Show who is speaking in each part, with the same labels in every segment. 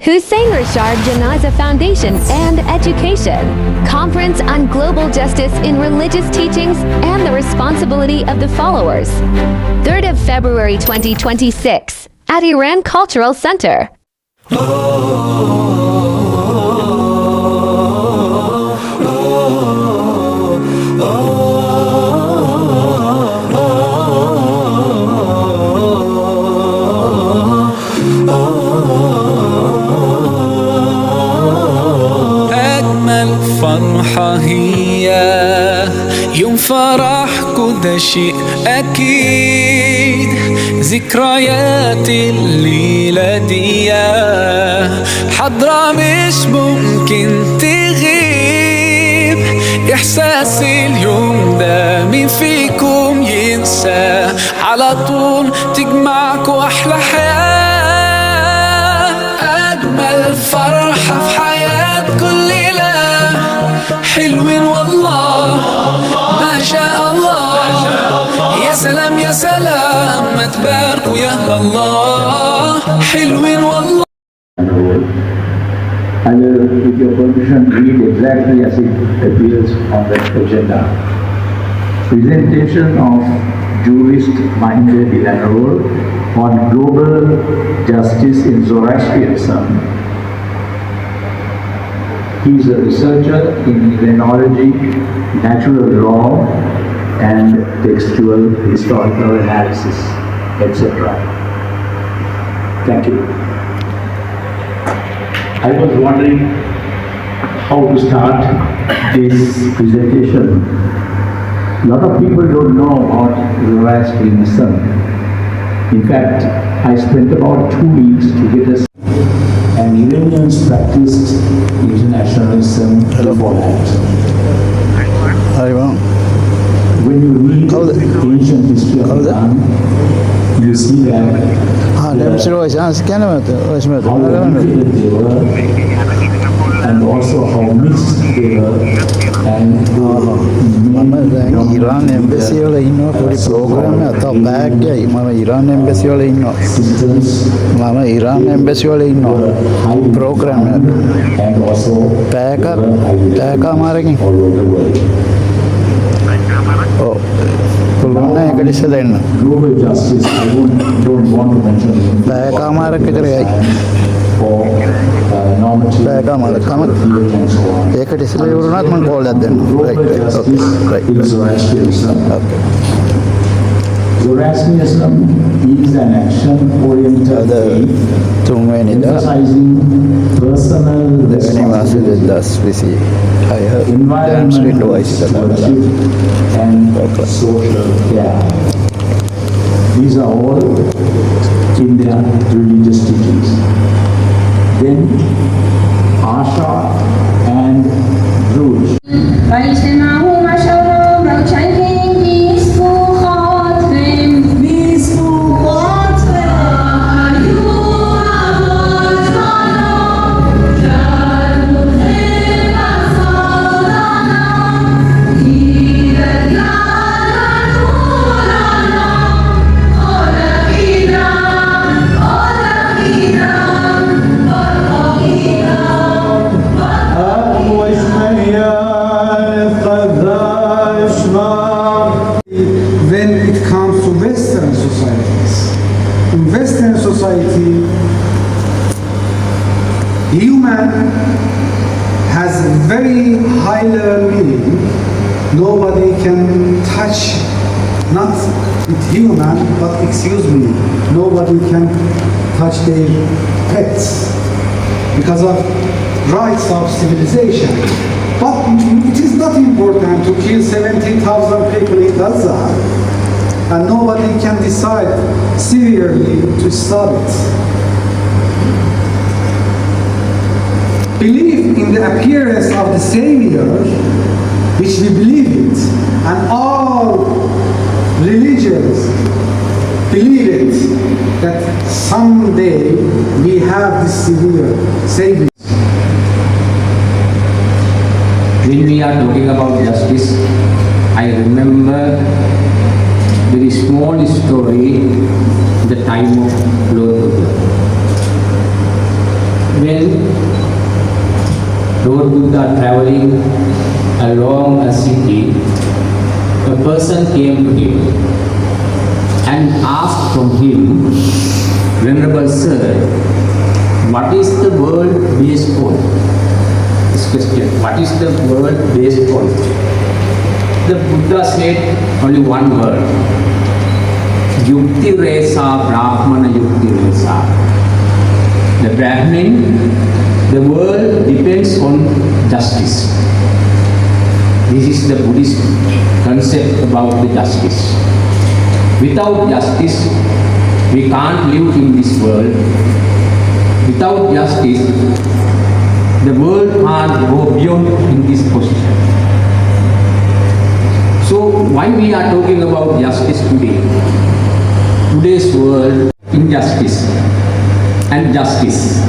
Speaker 1: Hussein Rashad Janaza Foundation and Education. Conference on Global Justice in Religious Teachings and the Responsibility of the Followers. 3rd of February 2026 at Iran Cultural Center.
Speaker 2: فرحة هي يوم فرحكوا ده شيء أكيد ذكريات الليلة دي حضرة مش ممكن تغيب إحساس اليوم ده مين فيكم ينسى على طول تجمعكوا أحلى حياة أجمل فرحة في حياة كل ليلة حلوين والله ما شاء الله يا سلام يا سلام ما تباركوا يا الله حلوين والله.
Speaker 3: I will, with your permission, read exactly as it appears on the agenda. Presentation of jurist Mahinder Dilanur on global justice in Zoroastrianism. He is a researcher in Iranology, natural law, and textual historical analysis, etc. Thank you. I was wondering how to start this presentation. A lot of people don't know about Zoroastrianism. In fact, I spent about 2 weeks to get us, and Iranians practiced internationalism before that. When you read ancient history of Iran, you see that how different they were, and also how mixed they were, and
Speaker 4: Iran embassy වල ඉන්නවා පොඩි programme එකක් අත bag එකයි මම Iran embassy වල ඉන්නවා මම Iran embassy වල ඉන්නවා ප්‍රෝග්‍රෑම් එක
Speaker 3: and also
Speaker 4: මාරකින් ඔව් පුළුවන් ඒකට ඉස්සෙල්ලා එන්න
Speaker 3: global justice. I don't want to mention
Speaker 4: මාරක විතර යයි
Speaker 3: for normative and so on.
Speaker 4: ඒකට ඉස්සෙල්ලා ඉවරුණාත් මම කෝල් එකක් දෙන්න right
Speaker 3: In Zoroastrianism. Zoroastrianism is an action-oriented faith
Speaker 4: තුන්වෙනිදා
Speaker 3: emphasizing personal
Speaker 4: දෙවෙනි මාසේ 2026
Speaker 3: environment, worship, and social care. These are all in their religious teachings. Then Asha and Ruj.
Speaker 5: When it comes to Western societies, in Western society, human has a very high level meaning. Nobody can touch, not with human, but excuse me, nobody can touch their pets because of rights of civilization. But it is not important to kill 70,000 people in Gaza, and nobody can decide severely to stop it. Believe in the appearance of the Savior, which we believe it, and all religions believe it, that someday we have this Savior.
Speaker 6: When we are talking about justice, I remember very small story, the time of Lord Buddha. when Lord Buddha traveling along a city, a person came to him and asked from him, Venerable Sir, what is the world based on? This question, what is the world based on? The Buddha said only one word, Yukti Resa Brahmana Yukti Resa. The Brahmin, the world depends on justice. This is the Buddhist concept about the justice. Without justice, we can't live in this world. Without justice, the world can't go beyond in this position. So why we are talking about justice today? Today's world, injustice and justice.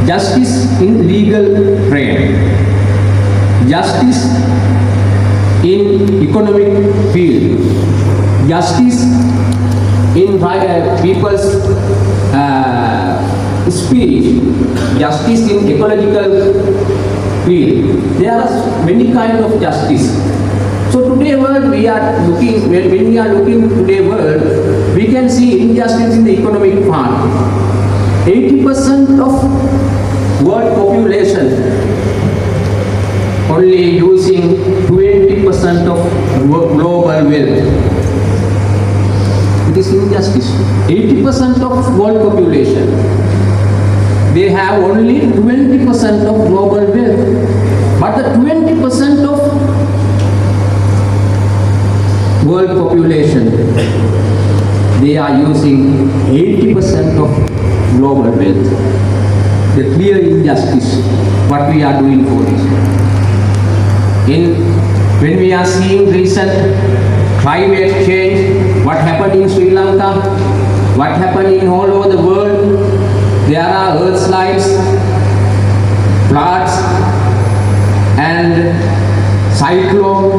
Speaker 6: Justice in legal frame. Justice in economic field. Justice in people's speech. Justice in ecological field. There are many kinds of justice. So today world we are looking, when we are looking today world, we can see injustice in the economic part. 80% of world population only using 20% of global wealth. It is injustice. 80% of world population, they have only 20% of global wealth. But the 20% of world population, they are using 80% of global wealth. The clear injustice, what we are doing for this. When we are seeing recent climate change, what happened in Sri Lanka, what happened in all over the world, there are earthslides, floods, and cyclone,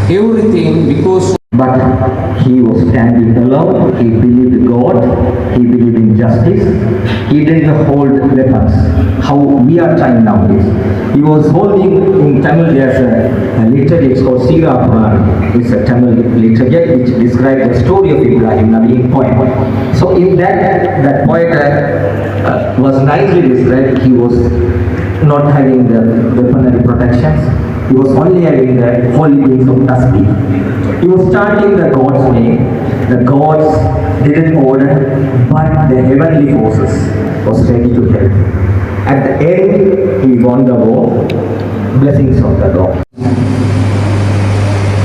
Speaker 6: everything because.
Speaker 3: But he was standing alone, he believed God, he believed in justice, he didn't hold weapons. How we are trying nowadays. He was holding, in Tamil there's a literature, it's called Sira Purana. It's a Tamil literature which describes the story of Ibrahim Nabi in poem. So in that poet was nicely described. He was not having the weaponry protections. He was only having the holy wings of Tasbih. He was chanting the God's name. The gods didn't order, but the heavenly forces was ready to help. At the end, he won the war. Blessings of the God.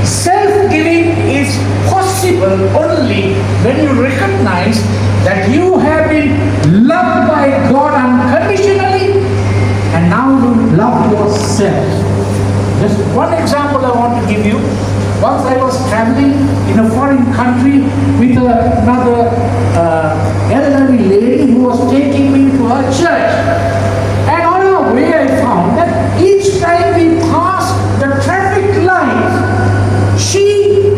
Speaker 7: Self-giving is possible only when you recognize that you have been loved by God unconditionally and now you love yourself. Just one example I want to give you. Once I was traveling in a foreign country with another elderly lady who was taking me to her church. And on our way I found that each time we passed the traffic lights, she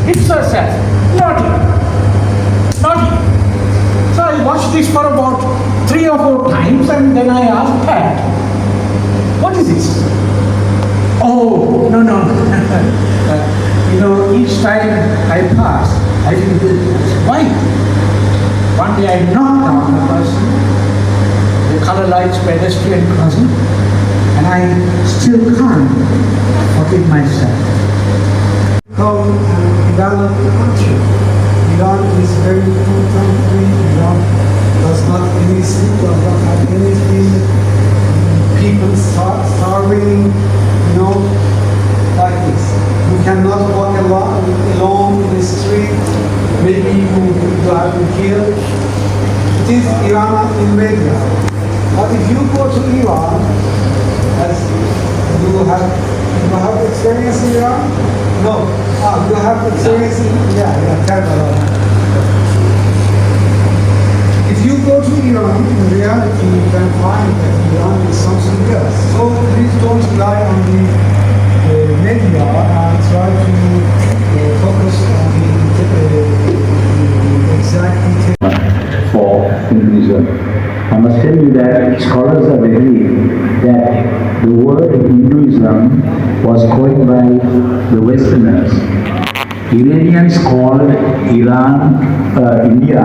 Speaker 7: hits herself. Naughty. So I watched this for about 3 or 4 times and then I asked Pat, what is this? Oh, no. Each time I pass, I feel this. Why? One day I knocked down a person, the color lights pedestrian crossing, and I still can't forgive myself.
Speaker 5: Come and develop the country. Iran is very poor country. Iran does not any sleep, does not have anything. People start starving, like this. You cannot walk along the street. Maybe you have been killed. It is Iran invaded. But if you go to Iran, as you have experience in Iran? No. You have experience in Karbala. If you go to Iran, in reality you can find that Iran is something else. So please don't rely on the media and try to focus on the exact details.
Speaker 3: For individual I must tell you that scholars have agreed that the word Hinduism was coined by the Westerners. Iranians called India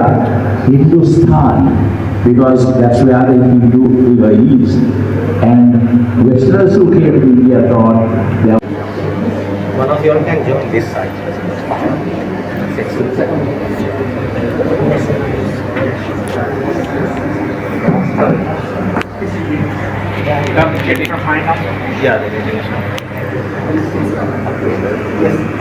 Speaker 3: Hindustan because that's where the Hindu river is. And Westerners who came to India thought there
Speaker 8: One of you all can join this side. Yeah, they did. Yes.